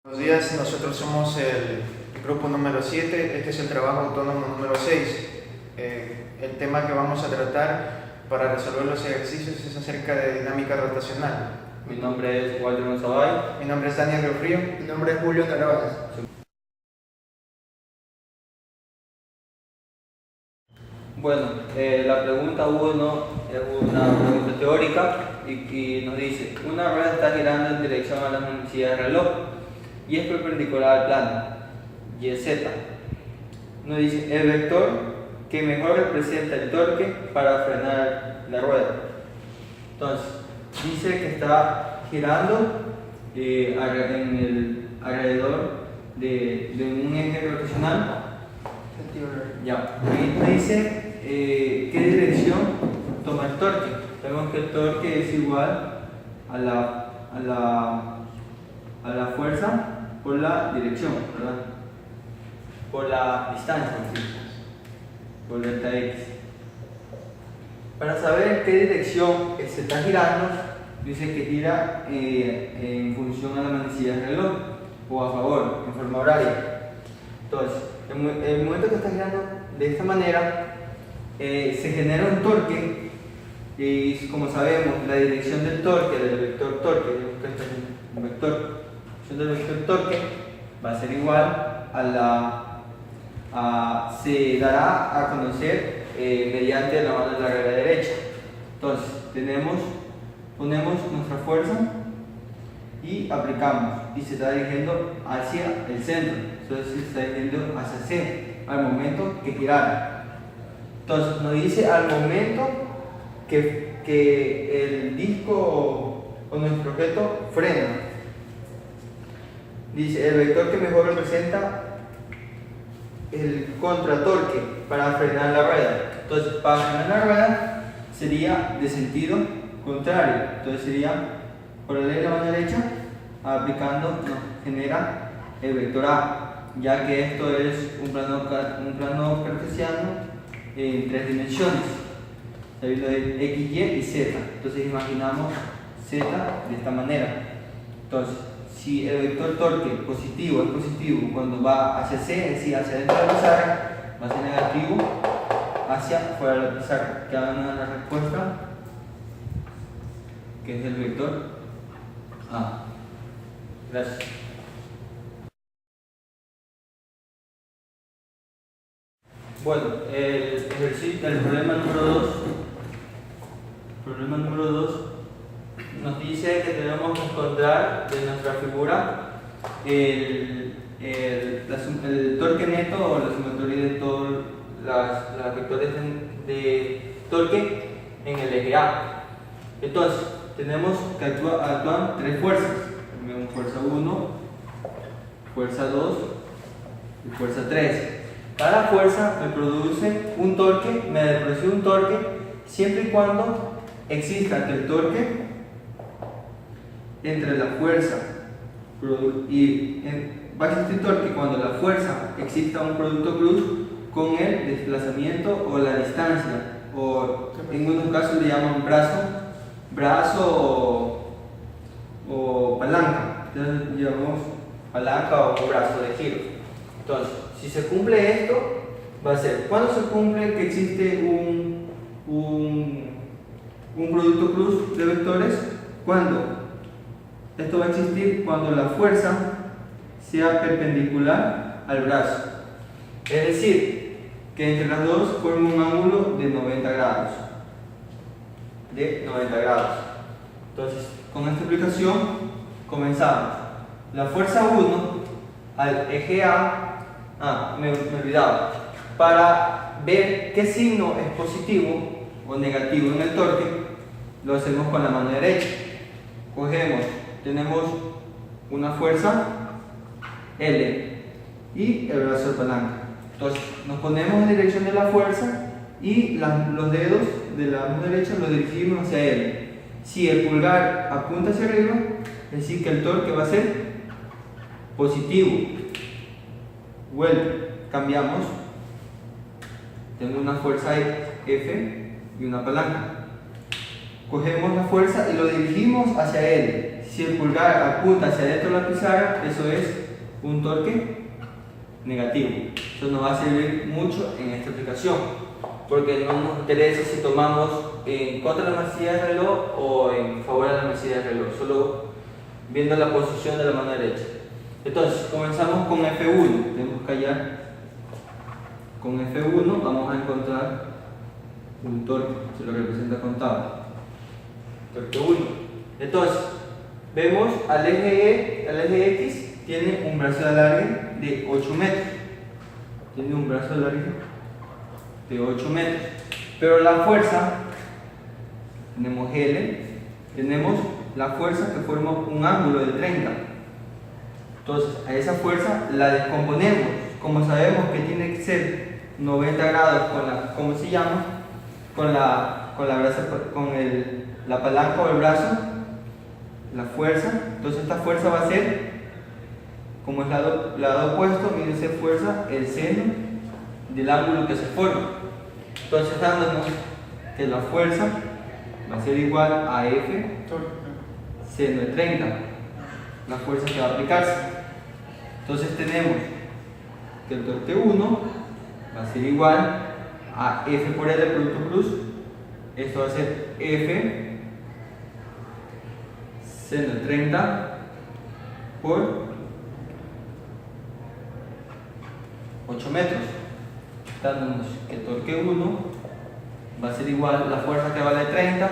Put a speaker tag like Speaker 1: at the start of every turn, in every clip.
Speaker 1: Buenos días, nosotros somos el grupo número 7, este es el trabajo autónomo número 6. El tema que vamos a tratar para resolver los ejercicios es acerca de dinámica rotacional.
Speaker 2: Mi nombre es Walter Monzabay.
Speaker 1: Mi nombre es Daniel Riofrío.
Speaker 3: Mi nombre es Julio Narváez.
Speaker 2: Bueno, la pregunta 1 es una pregunta teórica y nos dice: una rueda está girando en dirección a la manecilla del reloj y es perpendicular al plano, y es Z. Nos dice el vector que mejor representa el torque para frenar la rueda. Entonces, dice que está girando alrededor de un eje rotacional. Ya, y nos dice qué dirección toma el torque. Sabemos que el torque es igual a la fuerza por la dirección, ¿verdad? Por la distancia, por delta x. Para saber qué dirección se está girando, dice que gira en función a la manecilla del reloj o a favor, en forma horaria. Entonces, en el momento que está girando de esta manera, se genera un torque y, como sabemos, la dirección del torque, del vector torque, del vector torque va a ser igual se dará a conocer mediante la mano de la regla derecha. Entonces, ponemos nuestra fuerza y aplicamos, y se está dirigiendo hacia el centro, entonces se está dirigiendo hacia C al momento que girar. Entonces nos dice al momento que el disco o nuestro objeto frena. Dice el vector que mejor representa el contratorque para frenar la rueda. Entonces, para frenar la rueda sería de sentido contrario, entonces sería por la ley de la mano derecha, aplicando, nos genera el vector A, ya que esto es un plano cartesiano en 3 dimensiones, sabiendo de x, y y z. Entonces imaginamos z de esta manera. Entonces, si el vector torque positivo es positivo cuando va hacia C, es decir, hacia dentro de la pizarra, va a ser negativo hacia fuera de la pizarra, que hagan una respuesta que es el vector A. Gracias. Bueno, el problema número 2 nos dice que tenemos que encontrar de nuestra figura el torque neto o la sumatoria de todos los vectores de torque en el eje A. Entonces, tenemos que actúan 3 fuerzas: fuerza 1, fuerza 2 y fuerza 3. Cada fuerza me produce un torque siempre y cuando exista el torque entre la fuerza va a existir torque cuando la fuerza exista un producto cruz con el desplazamiento o la distancia, o en unos casos le llaman brazo o palanca. Entonces llamamos palanca o brazo de giro. Entonces, si se cumple esto, va a ser, ¿cuándo se cumple que existe un producto cruz de vectores? Cuando esto va a existir cuando la fuerza sea perpendicular al brazo, es decir, que entre las dos formen un ángulo de 90 grados. Entonces, con esta explicación comenzamos. La fuerza 1 al eje A, me olvidaba, para ver qué signo es positivo o negativo en el torque, lo hacemos con la mano derecha. Tenemos una fuerza L y el brazo de palanca. Entonces nos ponemos en dirección de la fuerza y los dedos de la mano derecha los dirigimos hacia L. Si el pulgar apunta hacia arriba, es decir que el torque va a ser positivo. Cambiamos. Tengo una fuerza F y una palanca. Cogemos la fuerza y lo dirigimos hacia L. si el pulgar apunta hacia adentro de la pizarra, eso es un torque negativo. Eso nos va a servir mucho en esta aplicación, porque no nos interesa si tomamos en contra de la manecilla del reloj o en favor de la manecilla del reloj, solo viendo la posición de la mano derecha. Entonces, comenzamos con F1. Tenemos que hallar. Con F1 vamos a encontrar un torque, se lo representa con tabla. Torque 1. Entonces, vemos al eje X tiene un brazo de alargue de 8 metros. Tiene un brazo de alargue de 8 metros. Pero la fuerza, tenemos L, tenemos la fuerza que forma un ángulo de 30. Entonces, a esa fuerza la descomponemos. Como sabemos que tiene que ser 90 grados con la, ¿cómo se llama? Con la palanca o el brazo, la fuerza. Entonces esta fuerza va a ser, como es lado opuesto, mídense fuerza, el seno del ángulo que se forma. Entonces dándonos que la fuerza va a ser igual a F seno de 30, la fuerza que va a aplicarse. Entonces tenemos que el torque 1 va a ser igual a F por L producto plus. Esto va a ser F seno de 30 por 8 metros, dándonos que el torque 1 va a ser igual a la fuerza que vale 30,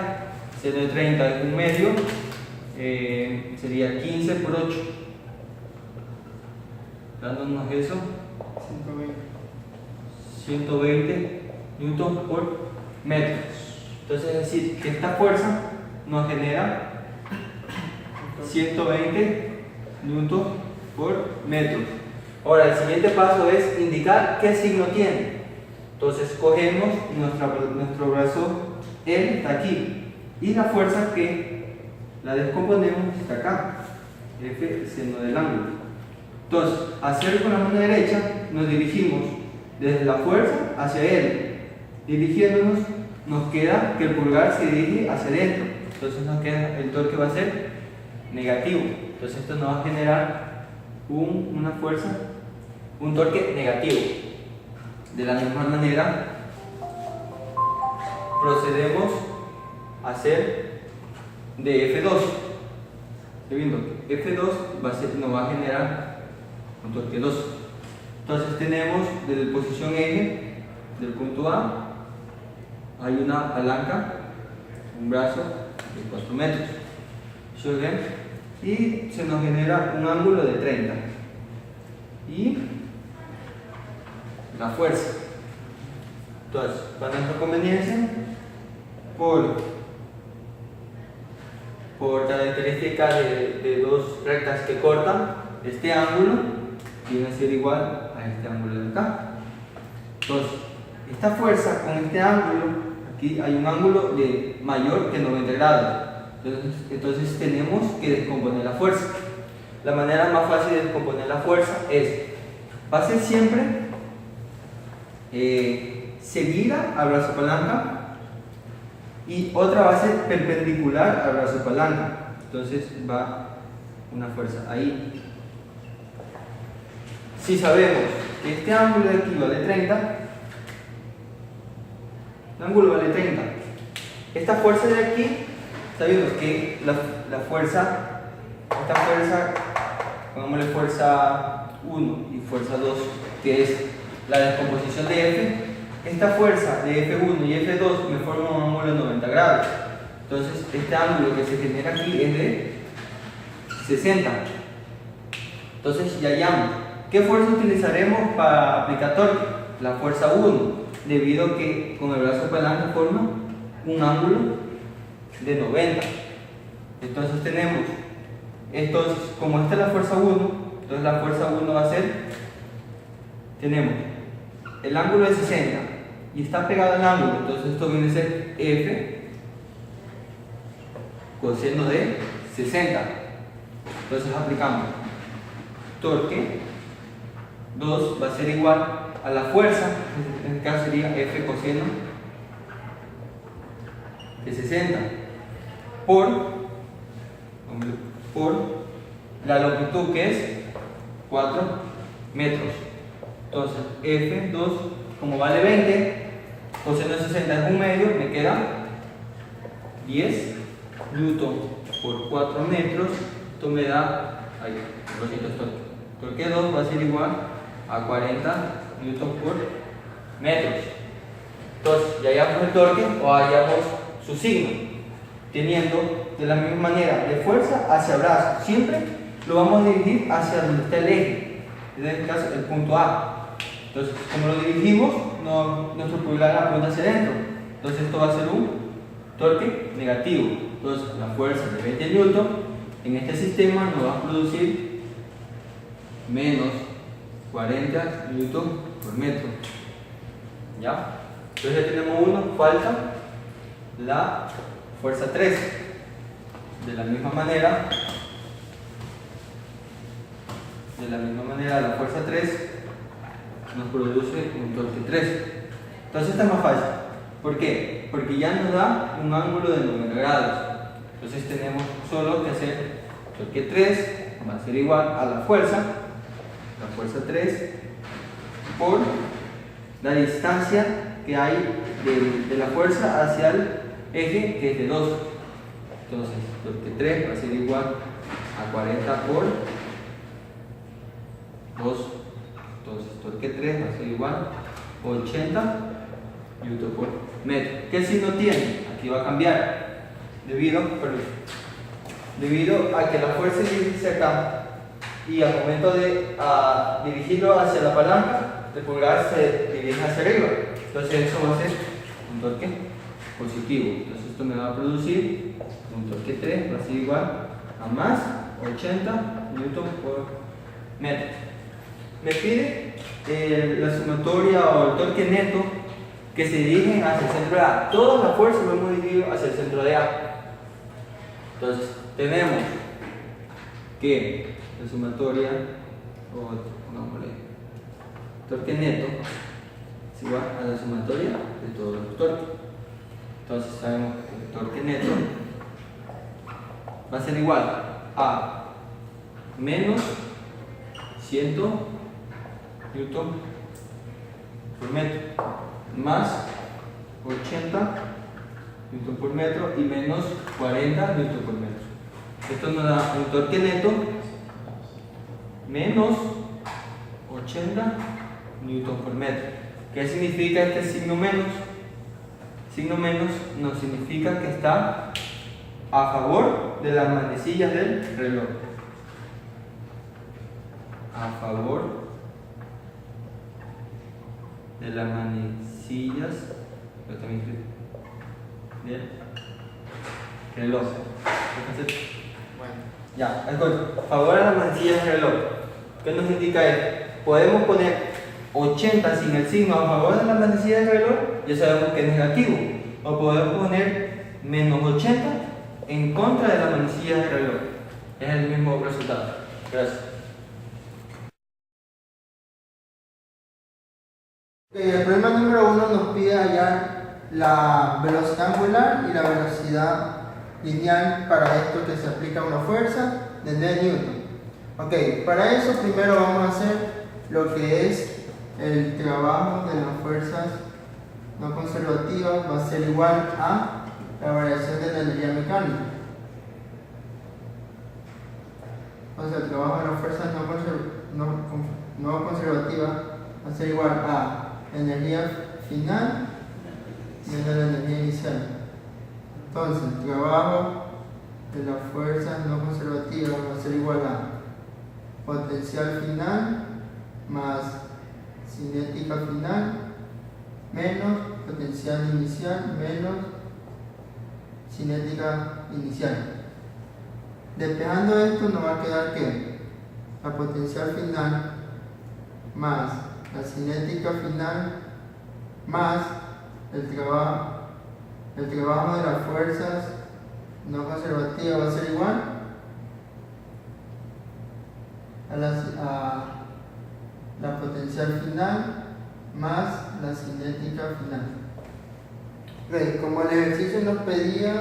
Speaker 2: seno de 30 es un medio, sería 15 por 8, dándonos eso 120 newton por metro. Entonces es decir que esta fuerza nos genera 120 newton por metro. Ahora el siguiente paso es indicar qué signo tiene. Entonces cogemos nuestro brazo L, está aquí, y la fuerza que la descomponemos está acá, F seno del ángulo. Entonces, hacer con la mano derecha nos dirigimos desde la fuerza hacia L. Dirigiéndonos, nos queda que el pulgar se dirige hacia adentro. Entonces nos queda, el torque va a ser negativo. Entonces esto nos va a generar una fuerza, un torque negativo. De la misma manera, procedemos a hacer de F2. Viendo que F2 nos va a generar un torque 2. Entonces tenemos desde la posición eje del punto A, hay una palanca, un brazo de 4 metros. ¿Sí ven? Y se nos genera un ángulo de 30. Y la fuerza. Entonces, para nuestra conveniencia, por característica de dos rectas que cortan, este ángulo viene a ser igual a este ángulo de acá. Entonces, esta fuerza con este ángulo, aquí hay un ángulo de mayor que 90 grados. Entonces tenemos que descomponer la fuerza. La manera más fácil de descomponer la fuerza va a ser siempre seguida al brazo palanca y otra va a ser perpendicular al brazo palanca. Entonces va una fuerza ahí. Si sabemos que este ángulo de aquí vale 30, el ángulo vale 30. Esta fuerza de aquí, sabemos que la fuerza, esta fuerza, pongámosle fuerza 1 y fuerza 2, que es la descomposición de F. Esta fuerza de F1 y F2 me forman un ángulo de 90 grados. Entonces este ángulo que se genera aquí es de 60. Entonces ya hallamos. ¿Qué fuerza utilizaremos para aplicar torque? La fuerza 1, debido a que con el brazo palanca forma un ángulo de 90. Entonces tenemos, como esta es la fuerza 1, entonces la fuerza 1 va a ser, tenemos el ángulo de 60 y está pegado al ángulo, entonces esto viene a ser F coseno de 60. Entonces aplicamos torque 2 va a ser igual a la fuerza, en este caso sería F coseno de 60 por por la longitud, que es 4 metros. Entonces F2, como vale 20, entonces no es 60, es un medio, me queda 10 newton por 4 metros. Esto me da, ahí, torque 2 va a ser igual a 40 newton por metros. Entonces ya hallamos el torque o hallamos su signo, teniendo de la misma manera de fuerza hacia brazo. Siempre lo vamos a dirigir hacia donde está el eje, en este caso el punto A. Entonces, como lo dirigimos, nuestro pulgar apunta hacia adentro. Entonces esto va a ser un torque negativo. Entonces la fuerza de 20 newton en este sistema nos va a producir menos 40 newton por metro. ¿Ya? Entonces ya tenemos uno, falta la fuerza 3. De la misma manera, la fuerza 3 nos produce un torque 3. Entonces está más fácil. ¿Por qué? Porque ya nos da un ángulo de 90 grados. Entonces tenemos solo que hacer torque 3 va a ser igual a la fuerza 3 por la distancia que hay de la fuerza hacia el eje, que es de 2. Entonces torque 3 va a ser igual a 40 por 2. Entonces torque 3 va a ser igual a 80 newton por metro. ¿Qué signo tiene? Aquí va a cambiar debido a que la fuerza se dirige acá, y al momento de dirigirlo hacia la palanca, el pulgar se dirige hacia arriba. Entonces eso va a ser un torque positivo. Entonces esto me va a producir un torque 3 va a ser igual a más 80 newton por metro. Me pide la sumatoria o el torque neto que se dirigen hacia el centro de A. Toda la fuerza lo hemos dirigido hacia el centro de A. Entonces tenemos que la sumatoria, o pongámosle, torque neto es igual a la sumatoria de todos los torques. Entonces sabemos que el torque neto va a ser igual a menos 100 newton por metro más 80 newton por metro y menos 40 newton por metro. Esto nos da un torque neto menos 80 newton por metro. ¿Qué significa este signo menos? Signo menos nos significa que está a favor de las manecillas del reloj. A favor de las manecillas del reloj.
Speaker 1: Bueno,
Speaker 2: Ya, a favor de las manecillas del reloj. ¿Qué nos indica esto? Podemos poner 80 sin el signo a favor de las manecillas del reloj, ya sabemos que es negativo. O podemos poner menos 80 en contra de las manecillas del reloj. Es el mismo resultado. Gracias.
Speaker 3: El problema número 1 nos pide hallar la velocidad angular y la velocidad lineal para esto que se aplica una fuerza de 9 newton. Ok, para eso primero vamos a hacer lo que es el trabajo de las fuerzas no conservativas. Va a ser igual a la variación de la energía mecánica. O sea, el trabajo de las fuerzas no conservativas va a ser igual a la energía final menos la energía inicial. Entonces, el trabajo de las fuerzas no conservativas va a ser igual a potencial final más cinética final menos potencial inicial menos cinética inicial. Despejando esto nos va a quedar que la potencial final más la cinética final más el trabajo de las fuerzas no conservativas va a ser igual a la potencial final más la cinética final. Okay, como el ejercicio nos pedía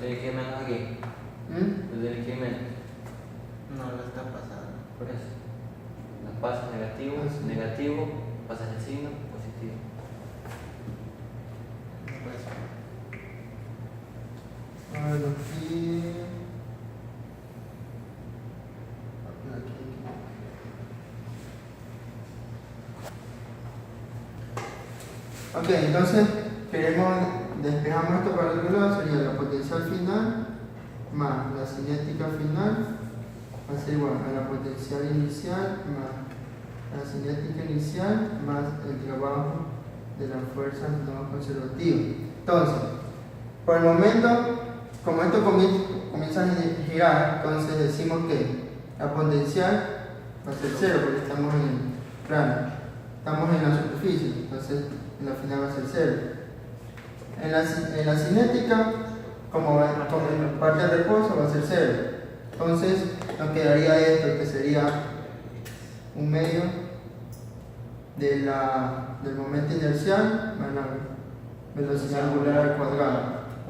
Speaker 2: tiene que ir menos aquí. Lo tiene que ir menos.
Speaker 3: No lo está pasando.
Speaker 2: Por eso. Las pasas negativo,
Speaker 3: Ah, sí.
Speaker 2: negativo, pasas el signo, positivo.
Speaker 3: No puede ser. A ver, aquí. Ok, entonces despejamos esto para el otro lado, sería la potencial final más la cinética final va a ser igual a la potencial inicial más la cinética inicial más el trabajo de las fuerzas no conservativas. Entonces, por el momento, como esto comienza a girar, entonces decimos que la potencial va a ser cero porque estamos en el plano, estamos en la superficie, entonces en la final va a ser cero. En la cinética, como parte de reposo, va a ser cero. Entonces nos quedaría esto, que sería un medio del momento inercial más la velocidad angular al cuadrado.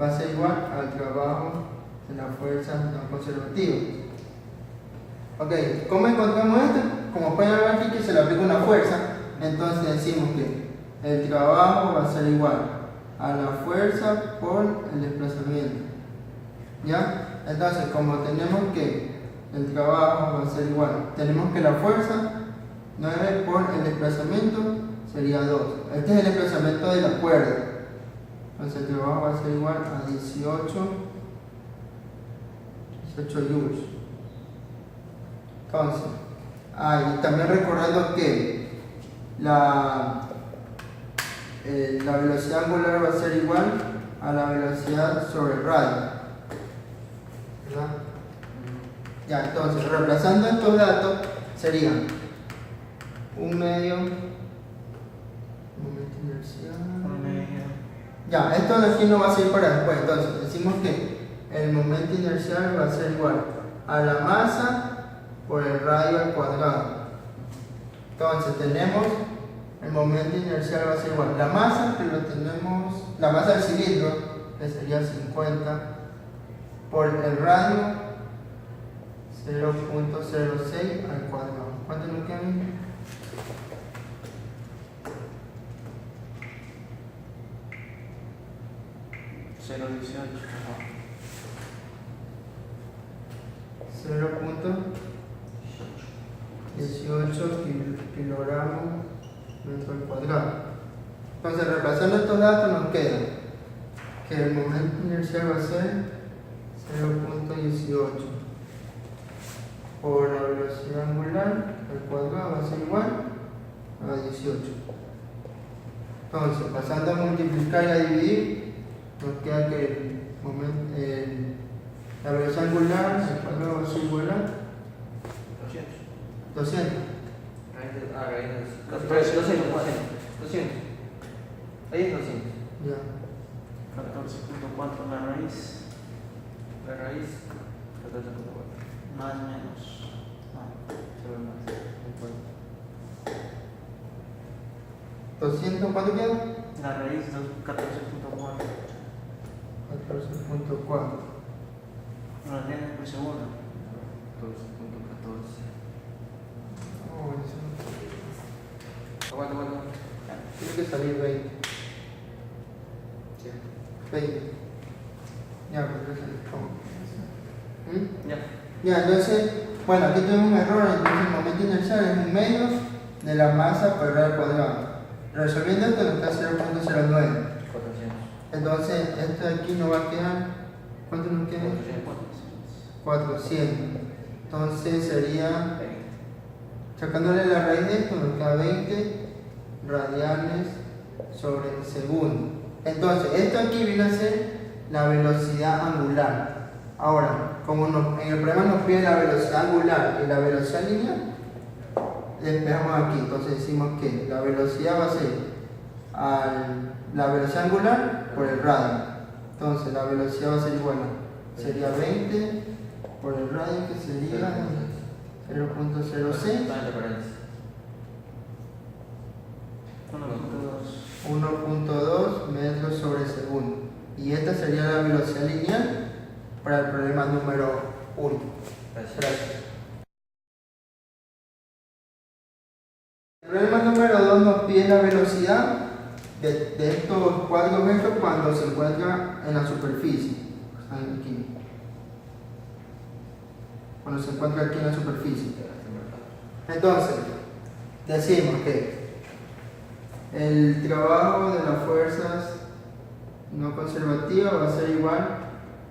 Speaker 3: Va a ser igual al trabajo de las fuerzas no conservativas. Ok, ¿cómo encontramos esto? Como pueden ver aquí que se le aplica una fuerza, entonces decimos que el trabajo va a ser igual a la fuerza por el desplazamiento. ¿Ya? Entonces, como tenemos que el trabajo va a ser igual, tenemos que la fuerza 9 por el desplazamiento sería 2. Este es el desplazamiento de la cuerda. Entonces, el trabajo va a ser igual a 18 joules. Entonces, y también recordando que la velocidad angular va a ser igual a la velocidad sobre el radio. ¿Verdad? Ya, entonces, reemplazando estos datos, serían un medio, momento inercial. Ya, esto de aquí no va a ser para después, entonces decimos que el momento inercial va a ser igual a la masa por el radio al cuadrado. Entonces tenemos el momento inercial va a ser igual. La masa que lo tenemos, la masa del cilindro, que sería 50 por el radio 0.06 al cuadrado. ¿Cuánto nos queda? 0.18 kilogramos metro al cuadrado. Entonces, reemplazando estos datos, nos queda que el momento inercial va a ser 0.18 por la velocidad angular al cuadrado va a ser igual a 18. Entonces, pasando a multiplicar y a dividir, nos queda que la velocidad angular al cuadrado va a ser igual a 200.
Speaker 2: Ahí es 200.
Speaker 3: Ya.
Speaker 1: 14.4 la raíz,
Speaker 2: La raíz, 14.4.
Speaker 1: más menos.
Speaker 2: Solo más.
Speaker 3: 200, ¿cuánto queda?
Speaker 1: La raíz 14.4.
Speaker 3: 14.4.
Speaker 1: Las líneas por segundo.
Speaker 2: 14.14.
Speaker 3: Oh, eso.
Speaker 2: Aguanta.
Speaker 3: Tiene que salir 20.
Speaker 2: Sí.
Speaker 3: 20. Ya, pues entonces, ¿cómo?
Speaker 2: Ya.
Speaker 3: Ya, entonces, bueno, aquí tenemos un error, entonces el momento inercial es un medio de la masa por el radio al cuadrado. Resolviendo esto nos da 0.09.
Speaker 2: 400.
Speaker 3: Entonces, esto de aquí nos va a quedar, ¿cuánto nos queda? 400. Entonces sería, sacándole la raíz de esto, nos queda 20 radianes sobre el segundo. Entonces, esto aquí viene a ser la velocidad angular. Ahora, como en el problema nos pide la velocidad angular y la velocidad lineal, despejamos aquí. Entonces decimos que la velocidad va a ser la velocidad angular por el radio. Entonces la velocidad va a ser igual a, sería 20 por el radio, que sería 0.06. 1.2 metros sobre segundo. Y esta sería la velocidad lineal para el problema número 1.
Speaker 2: Gracias.
Speaker 3: El problema número 2 nos pide la velocidad de estos 4 objetos cuando se encuentran en la superficie. Están aquí. Cuando se encuentra aquí en la superficie. Entonces, decimos que el trabajo de las fuerzas no conservativas va a ser igual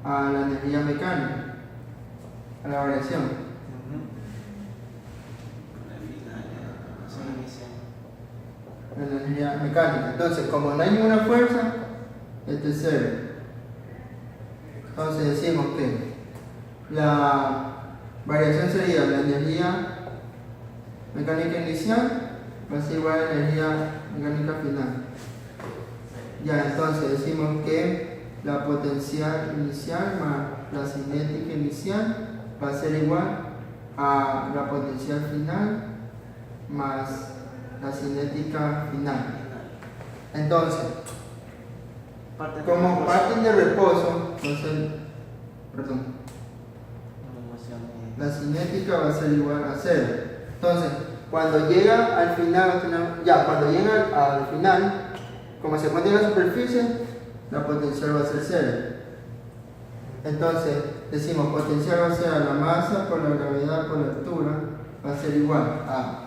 Speaker 3: a la energía mecánica, a la variación. La energía mecánica. Entonces, como no hay ninguna fuerza, este es 0. Entonces decimos que la variación sería la energía mecánica inicial va a ser igual a la energía mecánica final. Ya, entonces decimos que la potencial inicial más la cinética inicial va a ser igual a la potencial final más la cinética final. Entonces, como parten de reposo, entonces, la cinética va a ser igual a 0. Entonces, cuando llega al final, cuando llega al final, como se encuentra en la superficie, la potencial va a ser 0. Entonces, decimos potencial va a ser la masa por la gravedad por la altura, va a ser igual a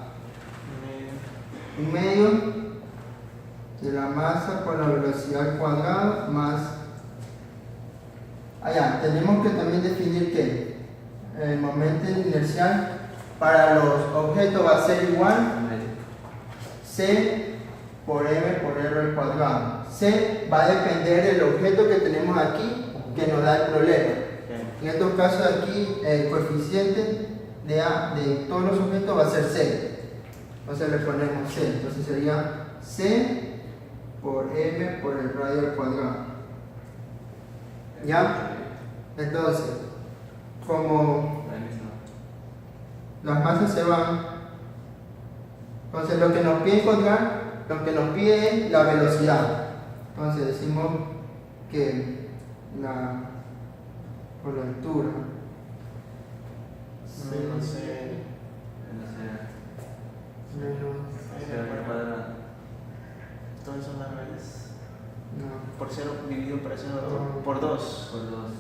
Speaker 3: 1/2 de la masa por la velocidad al cuadrado más. Tenemos que también definir que el momento inercial para los objetos va a ser igual C por M por R al cuadrado. C va a depender del objeto que tenemos aquí que nos da el problema. En estos casos aquí el coeficiente de todos los objetos va a ser C. Entonces le ponemos C. Entonces sería C por M por el radio al cuadrado. ¿Ya? Entonces, como las masas se van, entonces lo que nos pide encontrar, lo que nos pide es la velocidad. Entonces decimos que por la altura
Speaker 1: menos entonces son las raíces por 0 dividido por 0 por 2 por 2.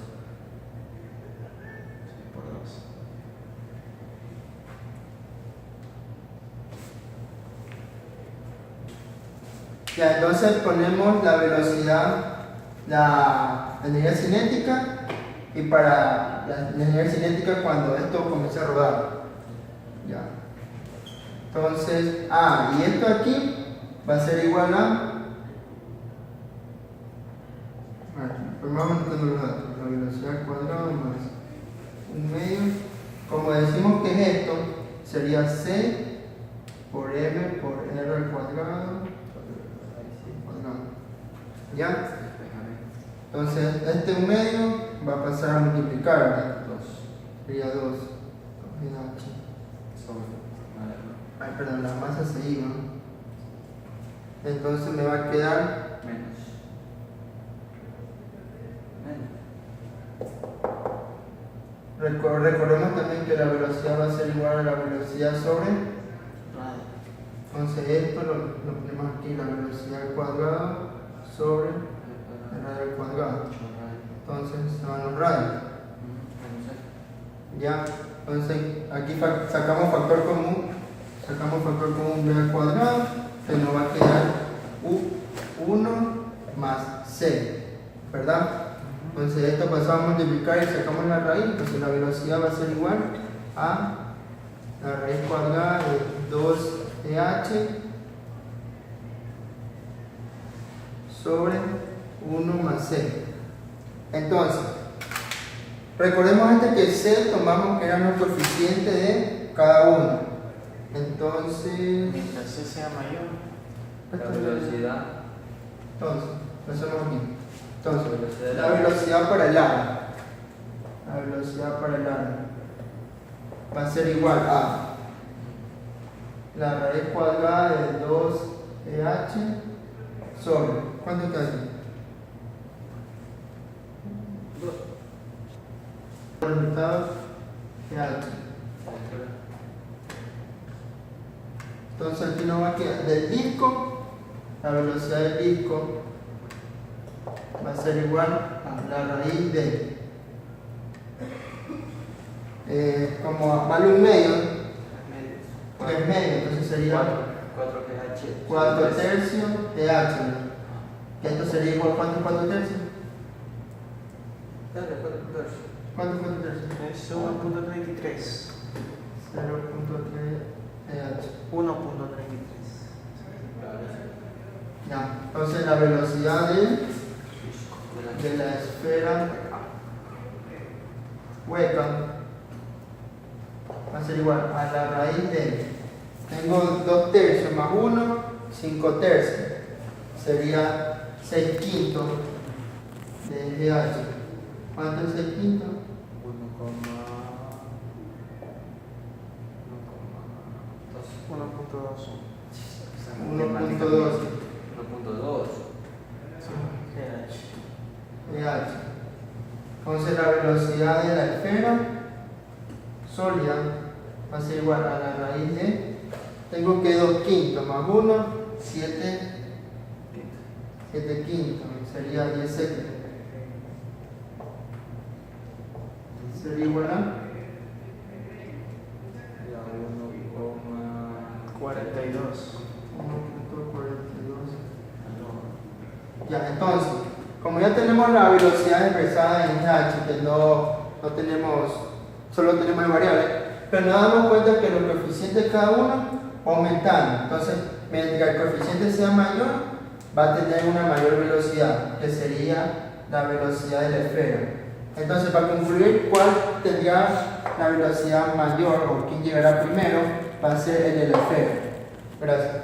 Speaker 3: Ya, entonces ponemos la velocidad, la energía cinética, y para la energía cinética cuando esto comienza a rodar. Ya. Entonces, y esto aquí va a ser igual a. Pues vamos anotando los datos. La velocidad al cuadrado más 1/2. Como decimos que es esto, sería C por M por R al cuadrado. ¿Ya? Entonces, este 1/2 va a pasar a multiplicar. Sería 2. Perdón, las masas se iban. Entonces me va a quedar
Speaker 2: menos.
Speaker 3: Recordemos también que la velocidad va a ser igual a la velocidad sobre radio. Entonces esto lo ponemos aquí, la velocidad al cuadrado sobre el radio al cuadrado. Entonces se van los radios. Ya, entonces aquí sacamos factor común b al cuadrado, que nos va a quedar 1 más c, ¿verdad? Entonces esto pasamos a multiplicar y sacamos la raíz, entonces la velocidad va a ser igual a la raíz cuadrada de 2EH sobre 1 más c. Entonces, recordemos antes que c tomamos que era el coeficiente de cada uno. Entonces,
Speaker 1: mientras c sea mayor,
Speaker 2: La velocidad.
Speaker 3: Entonces, lo hacemos aquí. Entonces, la velocidad para el área. La velocidad para el área va a ser igual a la raíz cuadrada de 2EH sobre. ¿Cuánto está aquí? el resultado de H. Entonces aquí nos va a quedar del disco, la velocidad del disco va a ser igual a la raíz de, como vale un medio, 3 medios, entonces sería
Speaker 2: 4 que es H.
Speaker 3: 4 tercios de H. Que esto sería igual, ¿cuánto es 4 tercios?
Speaker 2: Dale, 4 tercios.
Speaker 3: ¿Cuánto es 4 tercios?
Speaker 1: Es 1.33.
Speaker 3: 0.3 de H.
Speaker 1: 1.33.
Speaker 3: Ya, entonces la velocidad de la esfera hueca va a ser igual a la raíz de, tengo 2 tercios más 1, 5 tercios, sería 6 quintos de GH. ¿Cuánto es 6 quintos? 1.2
Speaker 2: 1.2.
Speaker 3: GH. Entonces la velocidad de la esfera sólida va a ser igual a la raíz de, tengo que 2 quintos más 1, 7 quintos, sería 10 séptimos. Sería igual a
Speaker 1: 42.
Speaker 3: 1.42. Ya, entonces, como ya tenemos la velocidad expresada en H, que no tenemos, solo tenemos el variable, pero nos damos cuenta que los coeficientes de cada uno aumentan. Entonces, mientras el coeficiente sea mayor, va a tener una mayor velocidad, que sería la velocidad de la esfera. Entonces, para concluir, ¿cuál tendría la velocidad mayor o quién llegará primero? Va a ser el de la esfera. Gracias.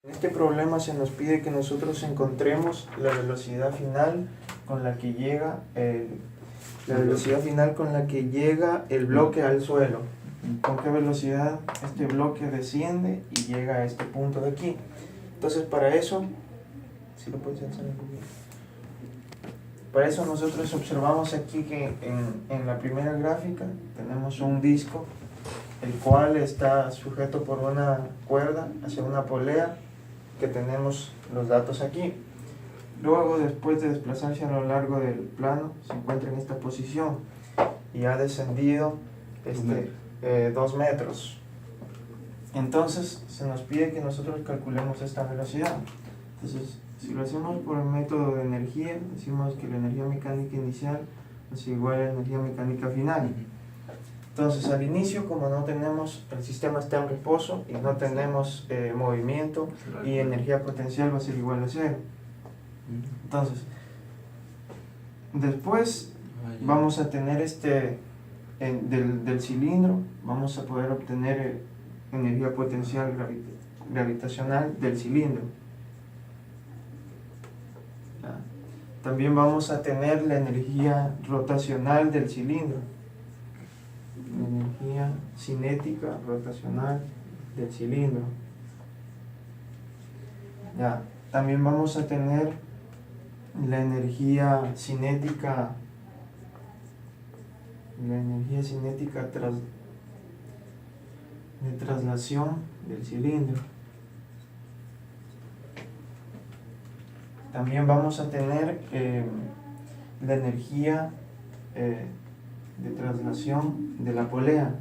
Speaker 1: En este problema se nos pide que nosotros encontremos la velocidad final con la que llega el bloque al suelo. Con qué velocidad este bloque desciende y llega a este punto de aquí. Entonces para eso, si lo puedes alzar un poquito. Para eso nosotros observamos aquí que en la primera gráfica tenemos un disco, el cual está sujeto por una cuerda hacia una polea, que tenemos los datos aquí. Luego, después de desplazarse a lo largo del plano, se encuentra en esta posición y ha descendido 2 metros. Entonces se nos pide que nosotros calculemos esta velocidad. Entonces, si lo hacemos por el método de energía, decimos que la energía mecánica inicial es igual a la energía mecánica final. Entonces, al inicio, como no tenemos, el sistema está en reposo y no tenemos movimiento, y energía potencial va a ser igual a 0. Entonces, después vamos a tener del cilindro, vamos a poder obtener energía potencial gravitacional del cilindro. También vamos a tener la energía rotacional del cilindro, la energía cinética rotacional del cilindro. Ya, también vamos a tener la energía cinética de traslación del cilindro. También vamos a tener la energía de traslación de la polea.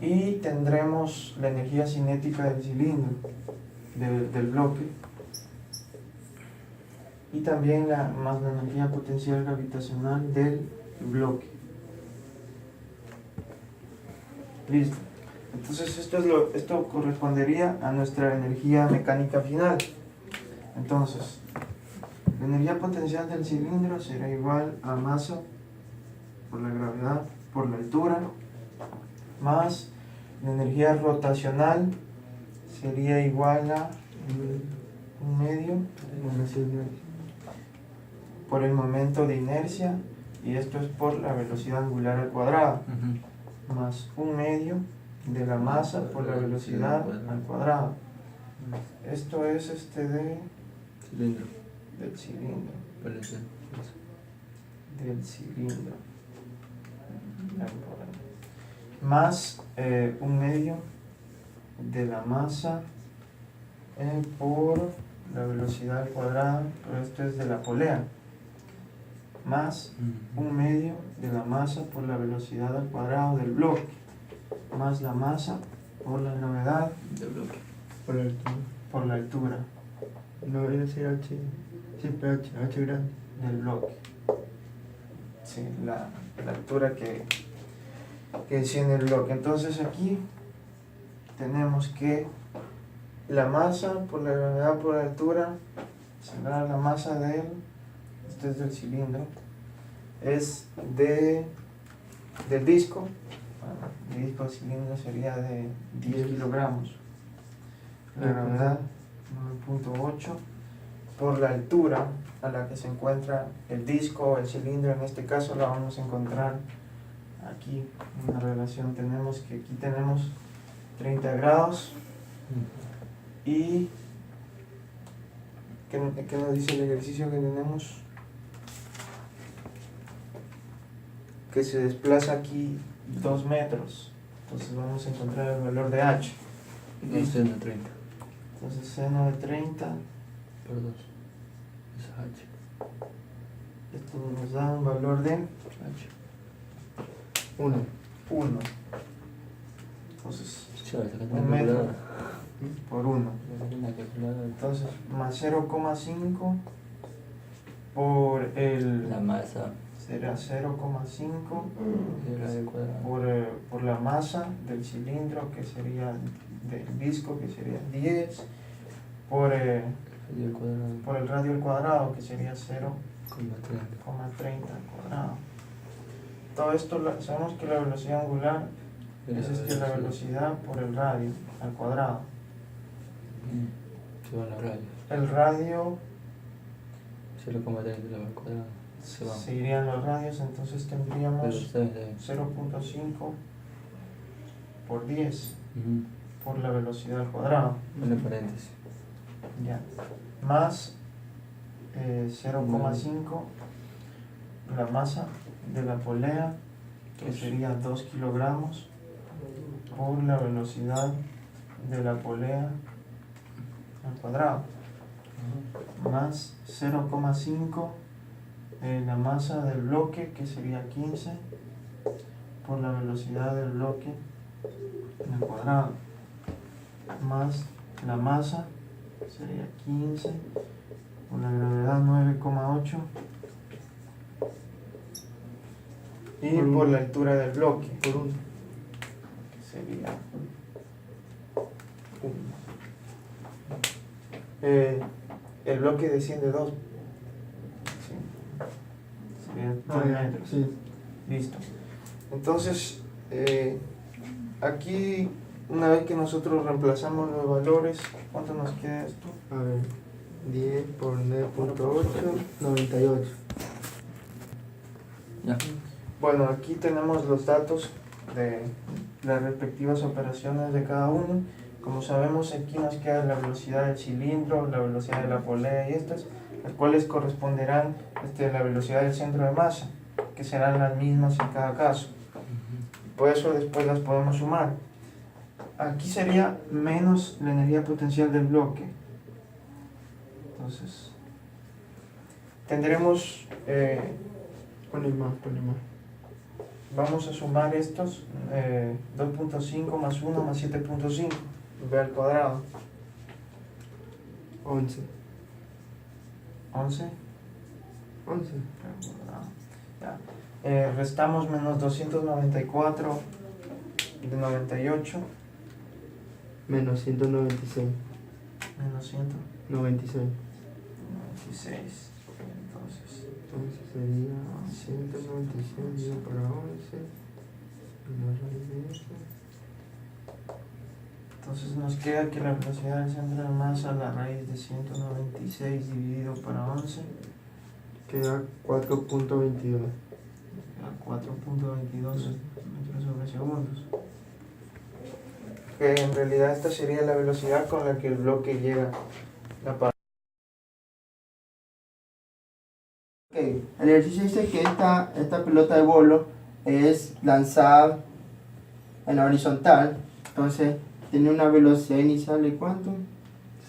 Speaker 1: Y tendremos la energía cinética del cilindro, del bloque. Y también más la energía potencial gravitacional del bloque. Listo. Entonces esto correspondería a nuestra energía mecánica final. Entonces, la energía potencial del cilindro será igual a masa por la gravedad por la altura, más la energía rotacional sería igual a 1/2 por el momento de inercia, y esto es por la velocidad angular al cuadrado, más 1/2 de la masa por la velocidad al cuadrado. Esto es de
Speaker 4: Cilindro.
Speaker 1: del cilindro.
Speaker 4: Parece.
Speaker 1: Del cilindro. Más 1/2 de la masa por la velocidad al cuadrado, pero esto es de la polea, más 1/2 de la masa por la velocidad al cuadrado del bloque, más la masa por la gravedad
Speaker 4: De bloque.
Speaker 3: Por el altura.
Speaker 1: por la altura
Speaker 3: No voy a decir H. Siempre H grande.
Speaker 1: del bloque. Sí, la altura que tiene el bloque. Entonces aquí tenemos que la masa por la gravedad por la altura será la masa esto es del cilindro, es del disco. Bueno, el disco del cilindro sería de 10 kilogramos. La gravedad 9.8 por la altura a la que se encuentra el disco o el cilindro. En este caso la vamos a encontrar aquí en la relación. Tenemos que aquí tenemos 30 grados y ¿qué nos dice el ejercicio que tenemos? Que se desplaza aquí 2 metros. Entonces vamos a encontrar el valor de H.
Speaker 4: No sé, no 30.
Speaker 1: Entonces seno de 30,
Speaker 4: Por 2. Es H.
Speaker 1: esto nos da un valor de
Speaker 4: H.
Speaker 3: 1.
Speaker 1: 1. Entonces,
Speaker 4: Chaval, saca
Speaker 1: Un
Speaker 4: una
Speaker 1: metro.
Speaker 4: calculadora.
Speaker 1: por 1.
Speaker 4: Saca una calculadora.
Speaker 1: Entonces, más 0,5 por
Speaker 4: La masa
Speaker 1: será 0,5
Speaker 4: de la del cuadrado.
Speaker 1: por la masa del cilindro, que sería del disco, que sería 10, por
Speaker 4: Radio al cuadrado.
Speaker 1: el radio al cuadrado, que sería 0,30
Speaker 4: Como 30.
Speaker 1: al cuadrado. Todo esto sabemos que la velocidad angular es la velocidad por el radio al cuadrado.
Speaker 4: Se van los radios.
Speaker 1: El radio
Speaker 4: 0,30 al cuadrado. Se van.
Speaker 1: se irían los radios, entonces
Speaker 4: Pero
Speaker 1: tendríamos
Speaker 4: está bien.
Speaker 1: 0.5 por 10
Speaker 4: Ujú.
Speaker 1: por la velocidad al cuadrado.
Speaker 4: Ponle paréntesis.
Speaker 1: Ya. Más 0,5 la masa de la polea, que sería 2 kilogramos por la velocidad de la polea al cuadrado, más 0,5 la masa del bloque, que sería 15 por la velocidad del bloque al cuadrado, más la masa sería 15 por la gravedad 9,8 y por la altura del bloque,
Speaker 3: Por 1.
Speaker 1: que sería 1. El bloque desciende 2. Sí. Serían 2 metros.
Speaker 3: Sí.
Speaker 1: Listo. Entonces, aquí, una vez que nosotros reemplazamos los valores, ¿cuánto nos queda esto?
Speaker 3: A ver. 10 por 9.8, 98.
Speaker 4: Ya.
Speaker 1: Bueno, aquí tenemos los datos de las respectivas operaciones de cada uno. Como sabemos, aquí nos queda la velocidad del cilindro, la velocidad de la polea y estas, las cuales corresponderán a la velocidad del centro de masa, que serán las mismas en cada caso. Por eso después las podemos sumar. Aquí sería menos la energía potencial del bloque. Entonces, tendremos,
Speaker 3: Pone más.
Speaker 1: vamos a sumar estos, 2.5 más 1 más 7.5, b al cuadrado,
Speaker 3: 11.
Speaker 1: 11,
Speaker 3: 11.
Speaker 1: ya. Restamos menos 294 de 98,
Speaker 3: Menos 196.
Speaker 1: menos
Speaker 3: 96.
Speaker 1: 196, entonces,
Speaker 3: Entonces sería 196 dividido por 11. Menos raíz de esto.
Speaker 1: entonces nos queda que la velocidad del centro de masa, la raíz de 196 dividido por 11,
Speaker 3: Queda 4.22.
Speaker 1: a 4.22 metros sobre segundos. Que en realidad esta sería la velocidad con la que el bloque llega a la
Speaker 3: Ok, el ejercicio dice que esta pelota de bolo es lanzada en la horizontal, entonces tiene una velocidad inicial de ¿cuánto?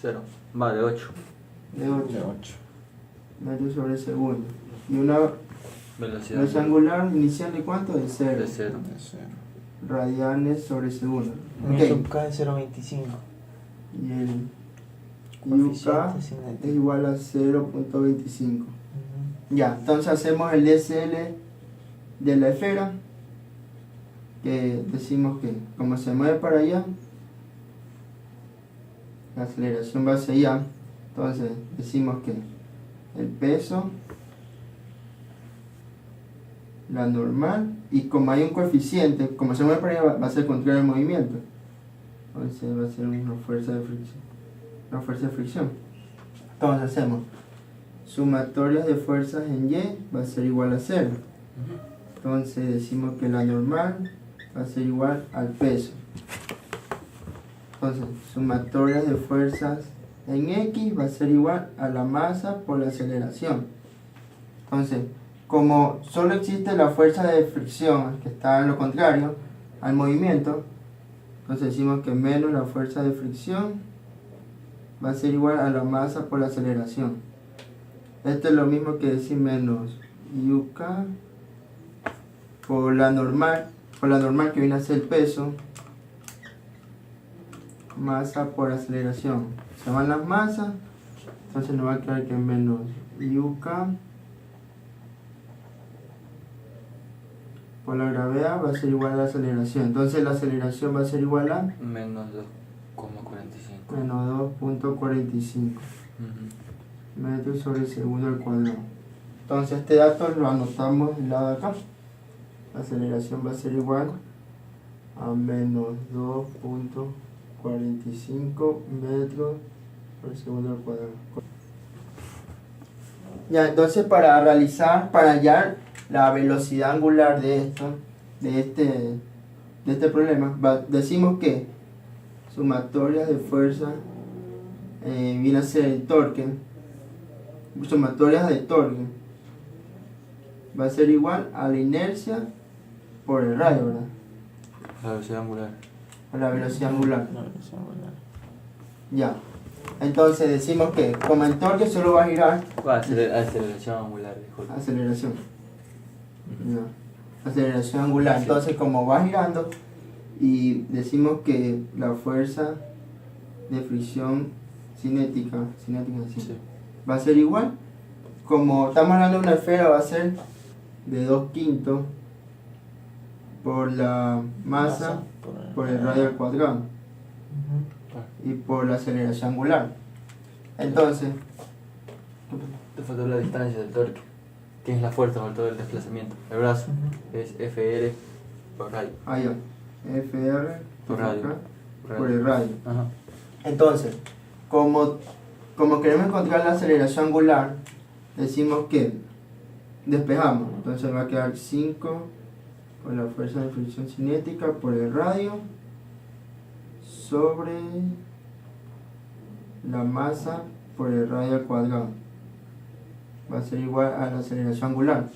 Speaker 2: 0. Va de 8.
Speaker 3: De 8
Speaker 4: De 8.
Speaker 3: metros sobre segundo. Y una
Speaker 2: Velocidad
Speaker 3: velocidad angular inicial de ¿cuánto? De 0.
Speaker 2: de 0.
Speaker 4: De 0.
Speaker 3: Radianes sobre segundo.
Speaker 4: Mi
Speaker 3: Ok,
Speaker 4: sub K es 0.25.
Speaker 3: y el UK
Speaker 4: Coeficiente
Speaker 3: es
Speaker 4: cinético.
Speaker 3: igual a 0.25.
Speaker 4: Ujú.
Speaker 3: Ya, entonces hacemos el DSL de la esfera, que decimos que como se mueve para allá, la aceleración va hacia allá, entonces decimos que el peso, la normal, y como hay un coeficiente, como se mueve para allá va a ser contrario al movimiento, entonces va a ser una fuerza de fricción. Entonces hacemos sumatorias de fuerzas en Y va a ser igual a 0. Entonces decimos que la normal va a ser igual al peso. Entonces, sumatorias de fuerzas en X va a ser igual a la masa por la aceleración. Entonces, como solo existe la fuerza de fricción que está en lo contrario al movimiento, entonces decimos que menos la fuerza de fricción va a ser igual a la masa por la aceleración. Esto es lo mismo que decir menos UK por la normal que viene a ser peso, masa por aceleración. Se van las masas, entonces nos va a quedar que menos UK por la gravedad va a ser igual a la aceleración. Entonces la aceleración va a ser igual a
Speaker 2: Menos 2,45.
Speaker 3: menos 2.45 metros sobre segundo al cuadrado. Entonces este dato lo anotamos del lado de acá. La aceleración va a ser igual a menos 2.45 metros por segundo al cuadrado. Ya, entonces para hallar la velocidad angular de este problema, decimos que sumatorias de fuerza viene a ser el torque, sumatorias de torque va a ser igual a la inercia por el radio, ¿verdad?
Speaker 2: La velocidad angular.
Speaker 3: A la velocidad angular.
Speaker 4: La velocidad angular.
Speaker 3: Ya. Entonces decimos que como el torque solo va a girar,
Speaker 2: Aceleración angular, disculpa.
Speaker 3: aceleración. Ya. Aceleración angular. Entonces como va girando y decimos que la fuerza de fricción cinética sí,
Speaker 2: Sí.
Speaker 3: va a ser igual, como estamos hablando de una esfera, va a ser de 2/5 por la masa por el radio al cuadrado
Speaker 4: Ujú.
Speaker 3: y por la aceleración angular. Entonces,
Speaker 2: Te faltó la distancia del torque, que es la fuerza por todo el desplazamiento. El brazo
Speaker 4: Ujú.
Speaker 2: es FR por radio.
Speaker 3: allá, FR
Speaker 2: Por radio.
Speaker 3: por el radio.
Speaker 2: Ajá.
Speaker 3: Entonces, como queremos encontrar la aceleración angular, decimos que despejamos. Entonces va a quedar 5 por la fuerza de fricción cinética por el radio sobre la masa por el radio al cuadrado. Va a ser igual a la aceleración angular.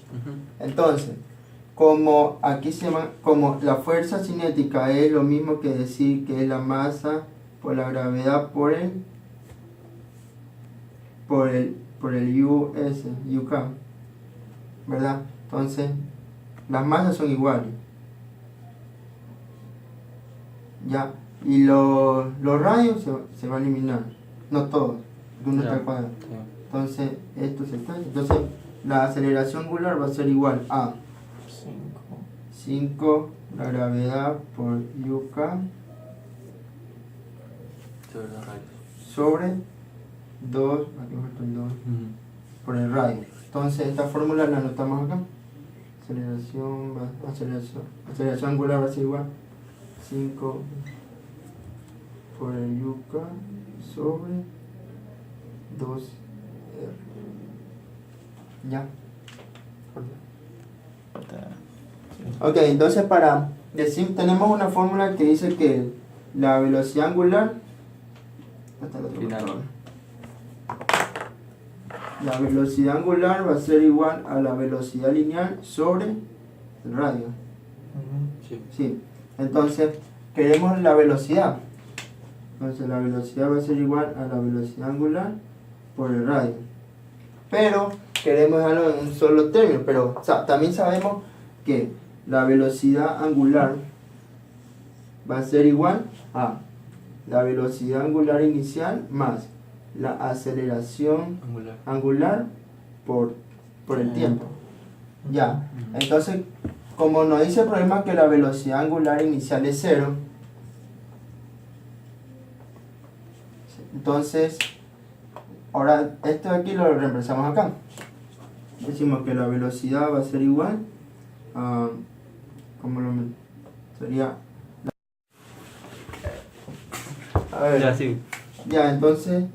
Speaker 3: Entonces, como aquí como la fuerza cinética es lo mismo que decir que es la masa por la gravedad por el UK, ¿verdad? Entonces, las masas son iguales. Ya, y los radios se van a eliminar, no todos, porque uno
Speaker 2: Ya.
Speaker 3: está al cuadrado.
Speaker 2: Sí.
Speaker 3: Entonces, esto se está. Entonces, la aceleración angular va a ser igual a 5 la gravedad por UK
Speaker 2: Sobre los rayos.
Speaker 3: sobre 2, aquí me falta el 2, por el radio. Entonces, esta fórmula la anotamos acá. Aceleración angular va a ser igual 5 por el UK sobre 2R. ¿Ya? Ok, entonces para decir, tenemos una fórmula que dice que la velocidad angular hasta el otro
Speaker 2: Final.
Speaker 3: botón. la velocidad angular va a ser igual a la velocidad lineal sobre el radio.
Speaker 4: Sí.
Speaker 3: Sí. Entonces, queremos la velocidad. Entonces, la velocidad va a ser igual a la velocidad angular por el radio. Pero queremos dejarlo en un solo término. Pero también sabemos que la velocidad angular va a ser igual a la velocidad angular inicial más la aceleración angular por el tiempo. Ya, entonces, como nos dice el problema que la velocidad angular inicial es 0, entonces, ahora esto de aquí lo reemplazamos acá. Decimos que la velocidad va a ser igual a, sería, a ver,
Speaker 4: Ya, sí.
Speaker 3: ya, entonces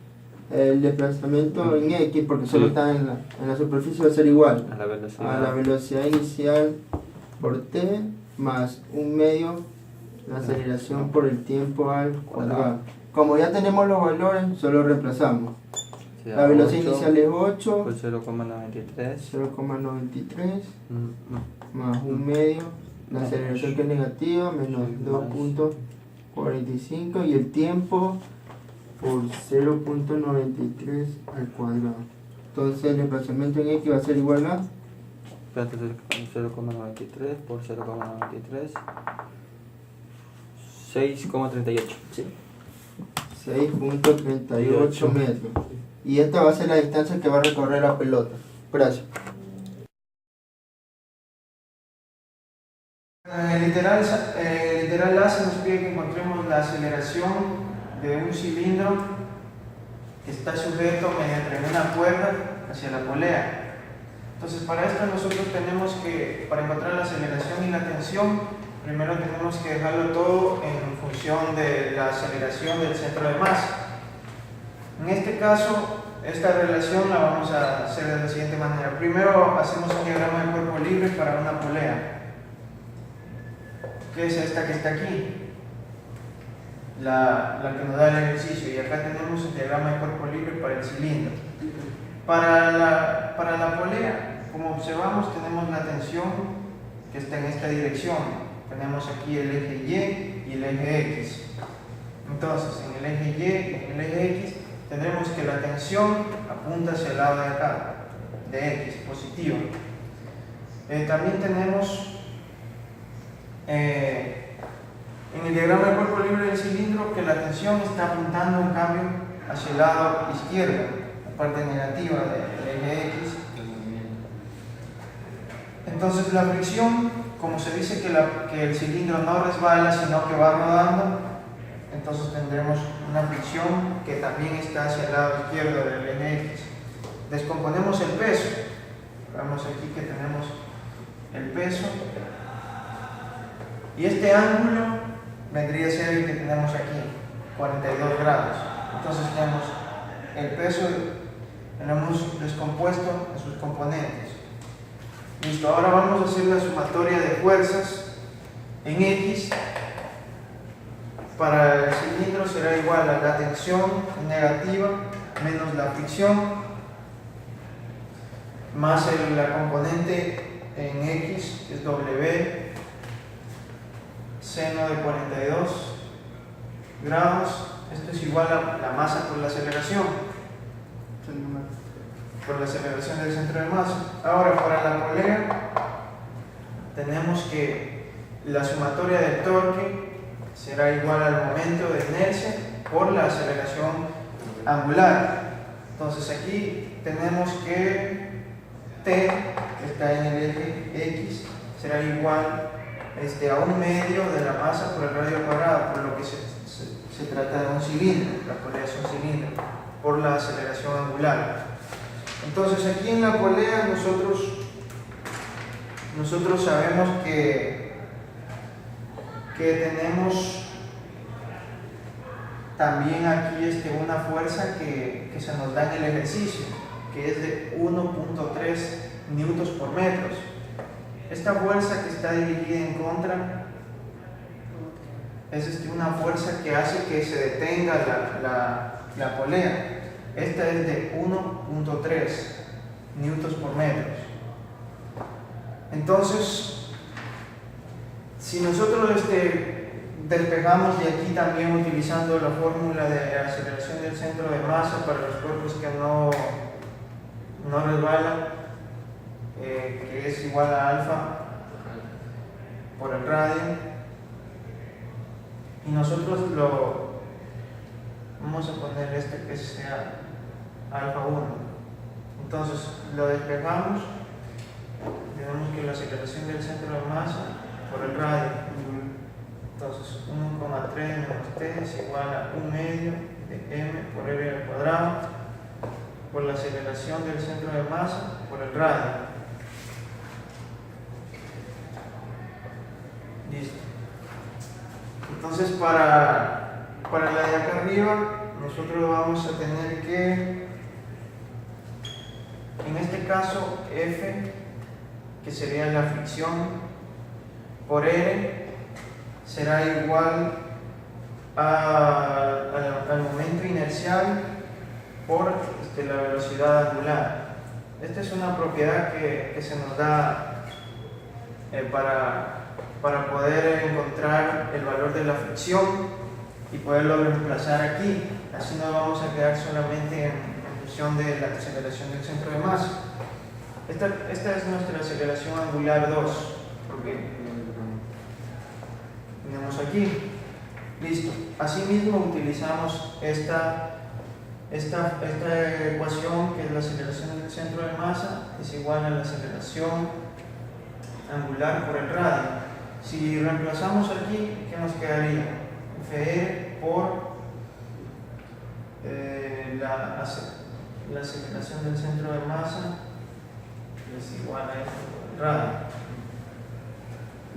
Speaker 3: el desplazamiento en X, porque solo
Speaker 4: Sí.
Speaker 3: está en la superficie, va a ser igual
Speaker 4: A la velocidad.
Speaker 3: a la velocidad inicial por t más un medio la aceleración por el tiempo al cuadrado. Como ya tenemos los valores, solo reemplazamos.
Speaker 4: Sí,
Speaker 3: La velocidad
Speaker 4: 8
Speaker 3: inicial es 8,
Speaker 4: por 0,93.
Speaker 3: 0,93 más un medio, la aceleración que es negativa, menos 2.45 y el tiempo por 0.93 al cuadrado. Entonces el desplazamiento en X va a ser igual a
Speaker 4: 0,93 por 0,93. 6,38. Sí.
Speaker 3: 6.38 metros. Y esta va a ser la distancia que va a recorrer la pelota. Gracias.
Speaker 1: En el literal A se nos pide que encontremos la aceleración de un cilindro que está sujeto mediante una cuerda hacia la polea. Entonces, para esto nosotros tenemos que, para encontrar la aceleración y la tensión, primero tenemos que dejarlo todo en función de la aceleración del centro de masa. En este caso, esta relación la vamos a hacer de la siguiente manera. Primero hacemos un diagrama de cuerpo libre para una polea, que es esta que está aquí, la que nos da el ejercicio, y acá tenemos el diagrama de cuerpo libre para el cilindro. Para la polea, como observamos, tenemos la tensión que está en esta dirección. Tenemos aquí el eje Y y el eje X. Entonces, en el eje Y y en el eje X tendremos que la tensión apunta hacia el lado de acá, de X, positivo. También tenemos en el diagrama de cuerpo libre del cilindro que la tensión está apuntando en cambio hacia el lado izquierdo, la parte negativa del eje X. Entonces la fricción, como se dice que el cilindro no resbala sino que va rodando, entonces tendremos una fricción que también está hacia el lado izquierdo del eje X. Descomponemos el peso. Vemos aquí que tenemos el peso. Y este ángulo vendría a ser el que tenemos aquí, 42 grados. Entonces tenemos el peso, lo hemos descompuesto en sus componentes. Listo, ahora vamos a hacer la sumatoria de fuerzas en X. Para el cilindro será igual a la tensión negativa menos la fricción más la componente en X, que es W, seno de 42 grados. Esto es igual a la masa por la aceleración del centro de masa. Ahora, para la polea tenemos que la sumatoria del torque será igual al momento de inercia por la aceleración angular. Entonces aquí tenemos que T, que está en el eje X, será igual a un medio de la masa por el radio cuadrado, por lo que se trata de un cilindro, la polea es un cilindro, por la aceleración angular. Entonces aquí en la polea nosotros sabemos que tenemos también aquí una fuerza que se nos da en el ejercicio, que es de 1.3 newtons por metros. Esta fuerza que está dirigida en contra es una fuerza que hace que se detenga la polea. Esta es de 1.3 newtons por metro. Entonces, si nosotros despejamos de aquí también utilizando la fórmula de aceleración del centro de masa para los cuerpos que no resbalan, que es igual a alfa por el radio, y nosotros vamos a poner que sea alfa 1. Entonces lo despejamos, tenemos que la aceleración del centro de masa por el radio, entonces 1,3 menos t es igual a 1 medio de m por r al cuadrado por la aceleración del centro de masa por el radio. Listo. Entonces para la de acá arriba nosotros vamos a tener que, en este caso, F, que sería la fricción, por R será igual al momento inercial por la velocidad angular. Esta es una propiedad que se nos da para poder encontrar el valor de la fricción y poderlo reemplazar aquí. Así no vamos a quedar solamente en función de la aceleración del centro de masa. Esta es nuestra aceleración angular 2, porque tenemos aquí. Listo. Asimismo utilizamos esta ecuación, que es la aceleración del centro de masa, es igual a la aceleración angular por el radio. Si reemplazamos aquí, ¿qué nos quedaría? Fr por la aceleración del centro de masa es igual a esto por el radio.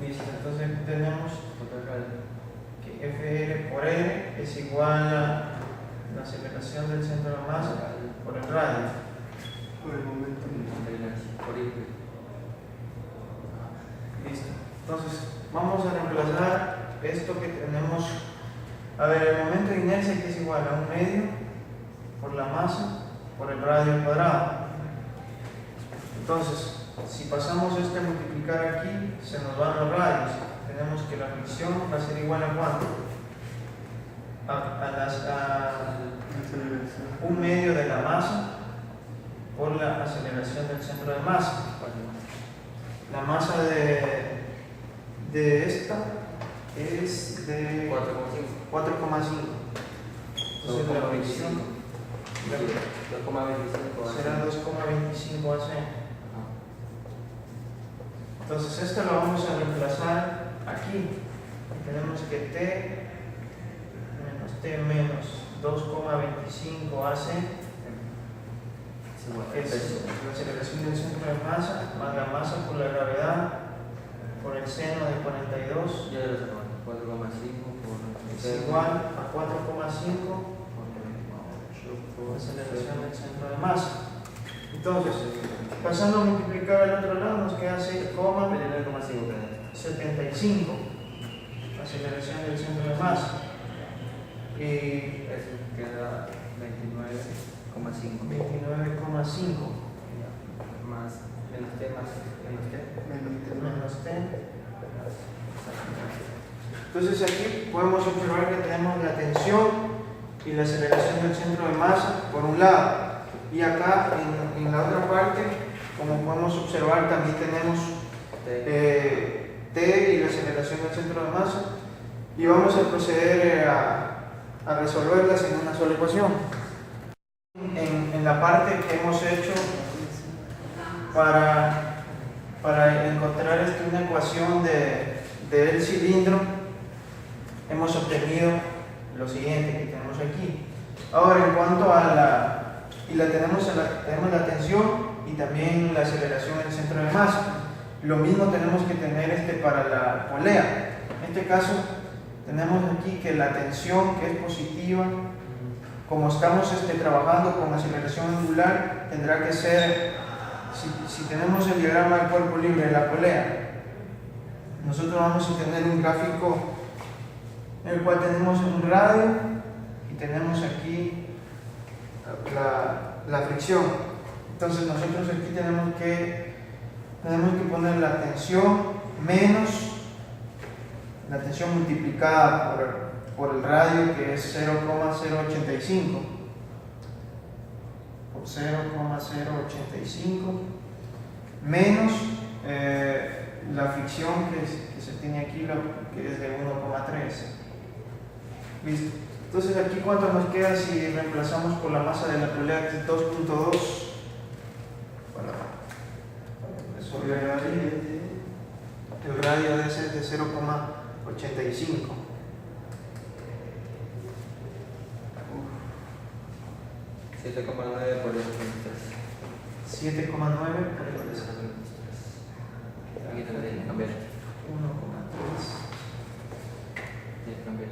Speaker 1: Listo, entonces tenemos que Fr por R es igual a la aceleración del centro de masa por el radio.
Speaker 3: Por el momento.
Speaker 1: Listo. Entonces, vamos a reemplazar esto que tenemos. A ver, el momento de inercia, que es igual a 1 medio por la masa por el radio al cuadrado. Entonces, si pasamos esto a multiplicar aquí, se nos van los radios. Tenemos que la fricción va a ser igual a ¿cuánto? A 1 medio de la masa por la aceleración del centro de masa. La masa de esta es de 4,5. Entonces la fricción será 2,25 AC. Entonces esto lo vamos a reemplazar aquí. Tenemos que T menos 2,25 AC es la aceleración del centro de masa más la masa por la gravedad por el seno de 42 es igual a 4,5 aceleración del centro de masa. Entonces, pasando a multiplicar al otro lado, nos queda 6,75 aceleración del centro de masa. Y
Speaker 2: eso queda 29,5 más menos t
Speaker 1: menos t. Entonces aquí podemos observar que tenemos la tensión y la aceleración del centro de masa por un lado, y acá en la otra parte, como podemos observar, también tenemos t y la aceleración del centro de masa, y vamos a proceder a resolverlas en una sola ecuación. En la parte que hemos hecho para encontrar una ecuación del cilindro, hemos obtenido lo siguiente que tenemos aquí. Ahora, en cuanto a tenemos la tensión y también la aceleración del centro de masa. Lo mismo tenemos que tener para la polea. En este caso, tenemos aquí que la tensión, que es positiva, como estamos trabajando con aceleración angular, tendrá que ser, si tenemos el diagrama del cuerpo libre de la polea, nosotros vamos a tener un gráfico en el cual tenemos un radio y tenemos aquí la fricción. Entonces nosotros aquí tenemos que poner la tensión menos la tensión multiplicada por el radio, que es 0,085 por 0,085 menos la fricción que se tiene aquí, que es de 1,3. ¿Listo? Entonces aquí cuánto nos queda si reemplazamos por la masa de la polea, que es 2.2. Para resolver el radio de ese es de 0,85.
Speaker 2: 7,9 por el
Speaker 1: 7,9 por el
Speaker 2: 3. Aquí también cambiar.
Speaker 1: 1,3.
Speaker 2: Cambiar.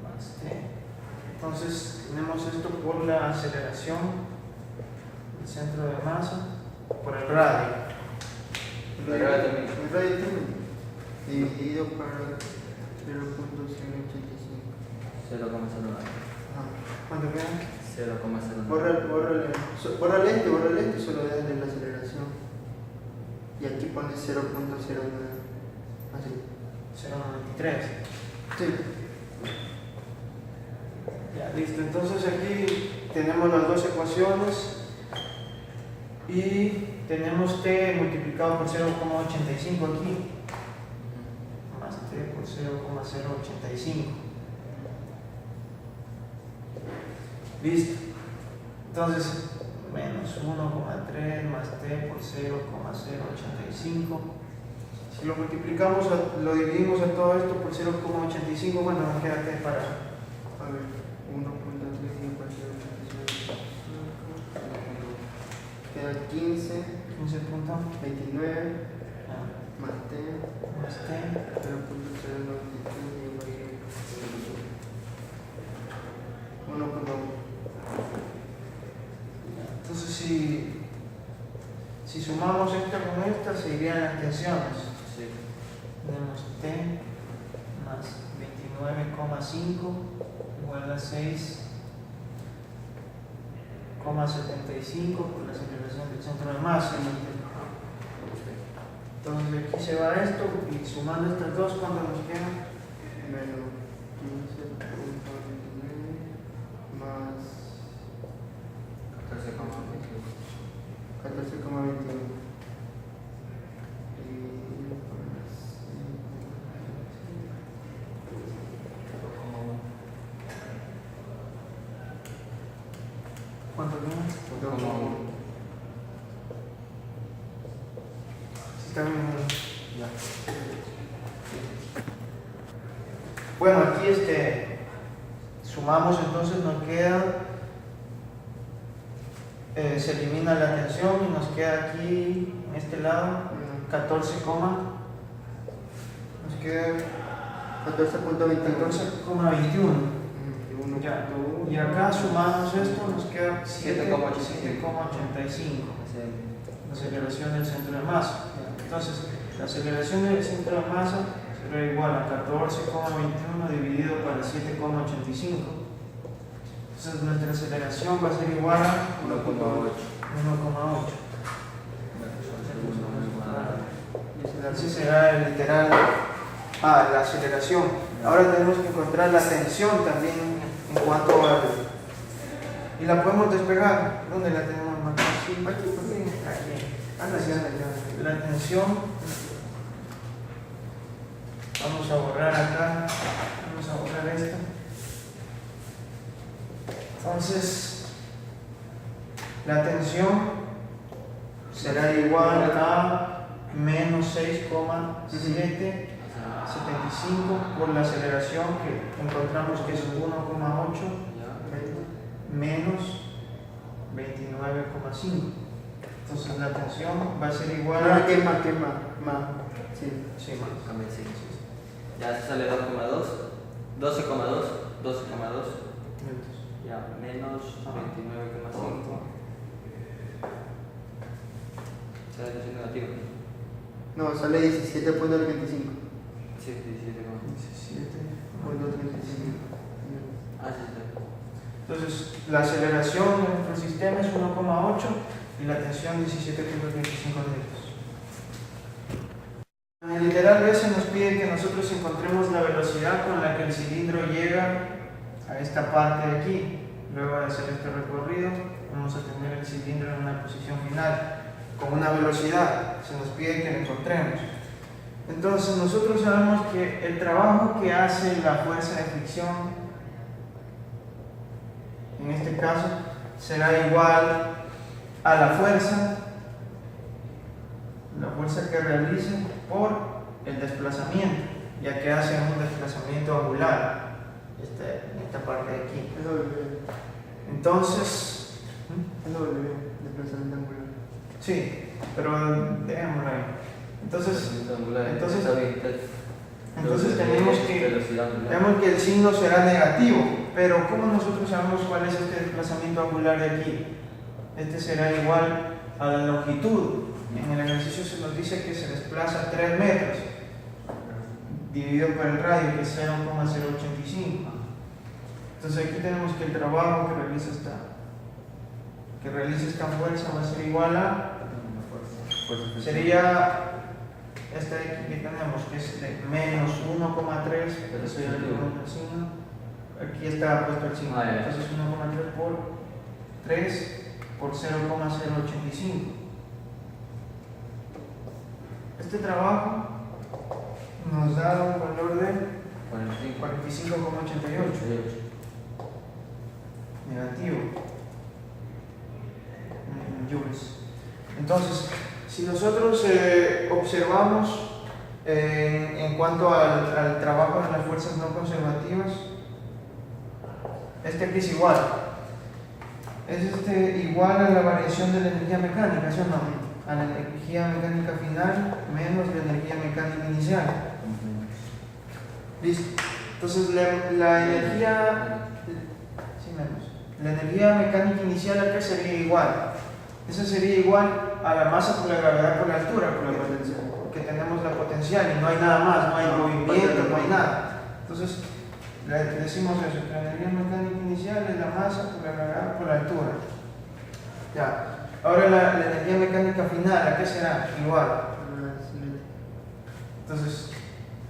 Speaker 1: Más T. Entonces tenemos esto por la aceleración del centro de masa por el radio.
Speaker 3: El radio también. Dividido por 0.085.
Speaker 2: 0,09.
Speaker 1: ¿Cuánto queda?
Speaker 2: 0,09.
Speaker 3: Bórrale este, solo de la aceleración. Y aquí pones 0.09. Así.
Speaker 1: 0,93.
Speaker 3: Sí.
Speaker 1: Ya, listo. Entonces aquí tenemos las dos ecuaciones y tenemos T multiplicado por 0,85 aquí, más T por 0,085. Listo. Entonces, menos 1,3 más T por 0,085. Si lo multiplicamos, lo dividimos a todo esto por 0,85, bueno, nos queda T para...
Speaker 3: A ver, 1.3 por 0.85. Queda 15,
Speaker 1: 15.29
Speaker 3: más T,
Speaker 1: más T
Speaker 3: 1.1.
Speaker 1: Entonces si sumamos esta con esta, se irían las tensiones.
Speaker 2: Sí.
Speaker 1: Tenemos T más 29,5 igual a 6,75 por la aceleración del centro de masa. Entonces aquí se va esto y sumando estas dos, ¿cuánto nos queda?
Speaker 3: Menos 15.29 más 14,21.
Speaker 1: ¿Cuánto queda? Está bien.
Speaker 2: Ya.
Speaker 1: Bueno, aquí sumamos, entonces nos queda, se elimina la tensión y nos queda aquí, en este lado, 14, nos queda 14,21. Ya. Y acá sumamos esto, nos queda 7,85. La aceleración del centro de masa. Entonces, la aceleración del centro de masa será igual a 14,21 dividido para 7,85. Entonces, nuestra aceleración va a ser igual a 1,8. Ese será el literal. La aceleración. Ahora tenemos que encontrar la tensión también en cuanto a... Y la podemos despegar. ¿Dónde la tenemos más? Aquí. La tensión. Vamos a borrar acá. Vamos a borrar esto. Entonces, la tensión será igual a menos 6,775 por la aceleración que encontramos que es 1,8 menos 29,5. Entonces la tensión va a ser igual a...
Speaker 3: Quema. Sí.
Speaker 1: Sí, más.
Speaker 2: Ya se sale 2,2. 12,2. Ya, menos 29,5. ¿Sale tensión negativa?
Speaker 3: No, sale 17.25.
Speaker 2: Sí, 17,5.
Speaker 3: 17.25.
Speaker 2: Ah, sí, sí.
Speaker 1: Entonces, la aceleración de nuestro sistema es 1,8 y la tensión 17,25 newtons. En el literal B se nos pide que nosotros encontremos la velocidad con la que el cilindro llega a esta parte de aquí. Luego de hacer este recorrido, vamos a tener el cilindro en una posición final con una velocidad. Se nos pide que la encontremos. Entonces, nosotros sabemos que el trabajo que hace la fuerza de fricción, en este caso, será igual a la fuerza que realice por el desplazamiento, ya que hace un desplazamiento angular en esta parte de aquí.
Speaker 3: Es W.
Speaker 1: Entonces,
Speaker 3: Es W, desplazamiento angular.
Speaker 1: sí, pero dejémoslo ahí. Entonces tenemos que el signo será negativo, pero ¿cómo nosotros sabemos cuál es este desplazamiento angular de aquí? Este será igual a la longitud. En el ejercicio se nos dice que se desplaza 3 metros dividido por el radio, que es 0,085. Entonces aquí tenemos que el trabajo que realiza esta fuerza va a ser igual a, sería esta de aquí que tenemos, que es de menos 1,3, aquí está puesto el signo, entonces 1,3 por 3 por 0,085. Este trabajo nos da un valor de 45,88 negativo en joules. Entonces, si nosotros observamos en cuanto al trabajo de las fuerzas no conservativas, este aquí es igual. Es igual a la variación de la energía mecánica, ¿sí o no? A la energía mecánica final menos la energía mecánica inicial. ¿Listo? Entonces la energía mecánica inicial acá sería igual. Esa sería igual a la masa por la gravedad por la altura, porque tenemos la potencial y no hay nada más, no hay movimiento, no hay nada. Entonces decimos eso, que la energía mecánica inicial es la masa por la gravedad por la altura. Ya. Ahora la energía mecánica final, ¿a qué será? Igual. Entonces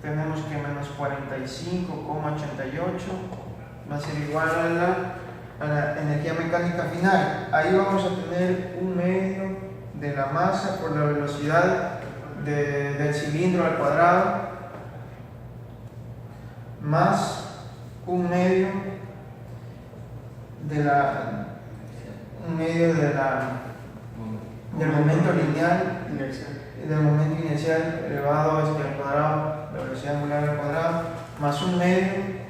Speaker 1: tenemos que menos 45,88 va a ser igual a la energía mecánica final. Ahí vamos a tener un medio de la masa por la velocidad del cilindro al cuadrado más un medio del momento lineal del momento inicial elevado al cuadrado, la velocidad angular al cuadrado, más un medio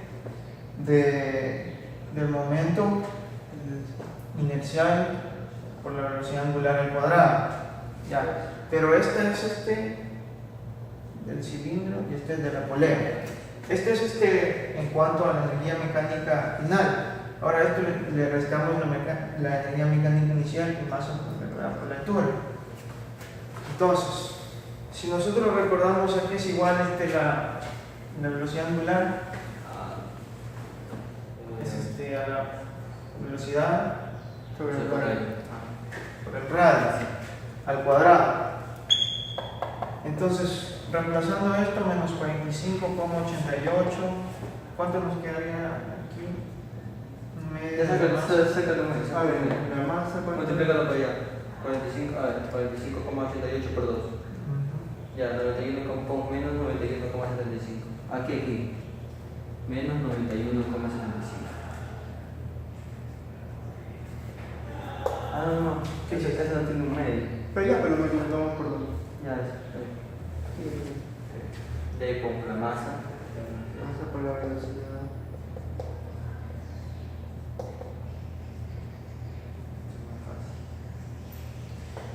Speaker 1: del momento inercial por la velocidad angular al cuadrado. Ya. Pero este es del cilindro y este es de la polea. Este es en cuanto a la energía mecánica final. Ahora a esto le restamos la energía mecánica inicial y masa por la altura. Entonces, si nosotros recordamos aquí es igual la velocidad angular es a la velocidad por el radio al cuadrado. Entonces, reemplazando esto, menos 45,88, ¿cuánto nos quedaría aquí?
Speaker 3: La masa,
Speaker 2: multiplícalo por allá. 45,88 por 2. Ya, 91 con menos 91,75. Aquí. Menos 91,75. No. ¿Qué es eso? No tiene un medio.
Speaker 3: Pero lo multiplicamos por 2.
Speaker 2: Ya, de ahí pongo la masa.
Speaker 3: Masa por la velocidad.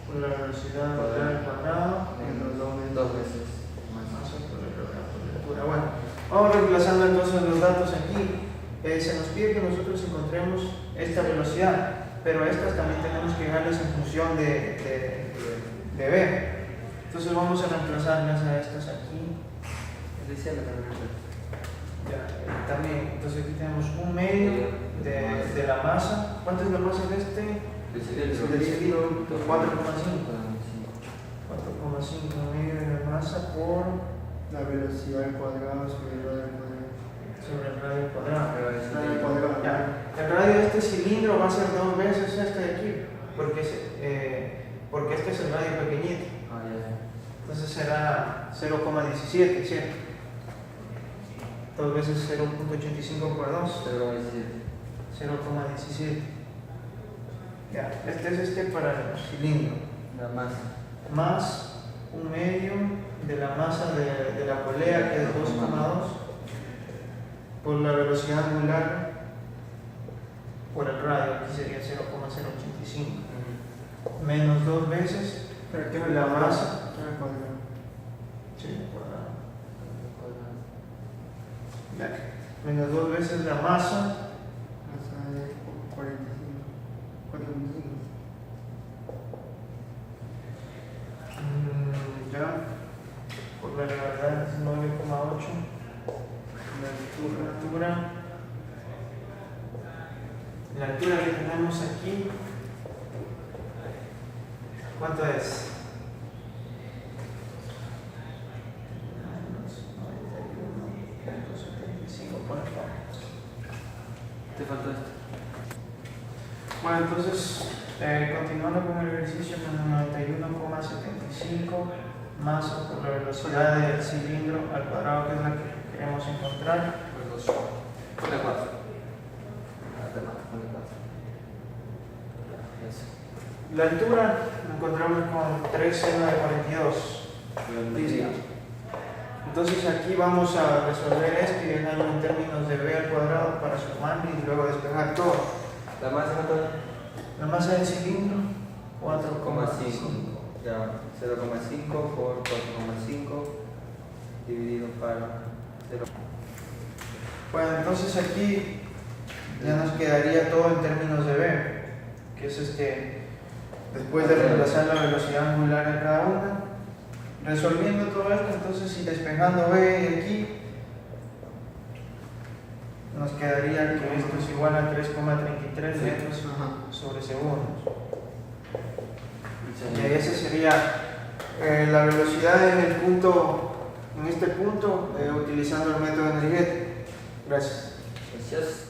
Speaker 1: Por la velocidad al cuadrado
Speaker 2: en dos veces.
Speaker 1: Masa por la gravedad por la altura. Bueno, vamos reemplazando entonces los datos aquí. Se nos pide que nosotros encontremos esta velocidad, pero estas también tenemos que darles en función de B. Entonces vamos a reemplazarlas a estas aquí. Ya, también, entonces aquí tenemos un medio de la masa. ¿Cuánto es la masa de este? Del cilindro 4,5. 4,5 medio de la masa por
Speaker 3: La velocidad al cuadrado sobre el radio al cuadrado.
Speaker 1: sobre el radio cuadrado.
Speaker 3: Radio al cuadrado.
Speaker 1: Ya, el radio de este cilindro va a ser 2 veces este de aquí, porque este es el radio pequeñito. Entonces será 0,17, ¿cierto? 2 veces 0,85 por 2, 0,17. Ya, este es este para el cilindro.
Speaker 2: La masa.
Speaker 1: Más un medio de la masa de la polea, que es 2,2, por la velocidad angular por el radio, aquí sería 0,085. Menos 2 veces
Speaker 3: Pero ¿qué
Speaker 1: la masa.
Speaker 3: Radio al cuadrado.
Speaker 1: Sí, cuadrado. Ya. Menos 2 veces la masa.
Speaker 3: Masa de 45. 45.
Speaker 1: Ya. Por la gravedad es 9,8. La altura que tenemos aquí, ¿cuánto es? Menos 91,75 por acá.
Speaker 2: Te faltó esto.
Speaker 1: Bueno, entonces, continuando con el ejercicio, menos 91,75 masa por la velocidad del cilindro al cuadrado, que es la que queremos encontrar.
Speaker 2: Ponle 4.
Speaker 1: La altura la encontramos con 3 seno de 42. Listo. Entonces aquí vamos a resolver esto y dejarlo en términos de b al cuadrado para sumar y luego despejar todo.
Speaker 2: La masa cuánto?
Speaker 1: La masa del cilindro, 4,5.
Speaker 2: Ya, 0,5 por 4,5 dividido para 0.
Speaker 1: Bueno, entonces aquí ya nos quedaría todo en términos de b, que es después de reemplazar la velocidad angular de cada una. Resolviendo todo esto, entonces, y despejando b de aquí, nos quedaría que esto es igual a 3,33 metros sobre segundos. Y esa sería la velocidad en este punto, utilizando el método energético. Gracias.
Speaker 2: Gracias.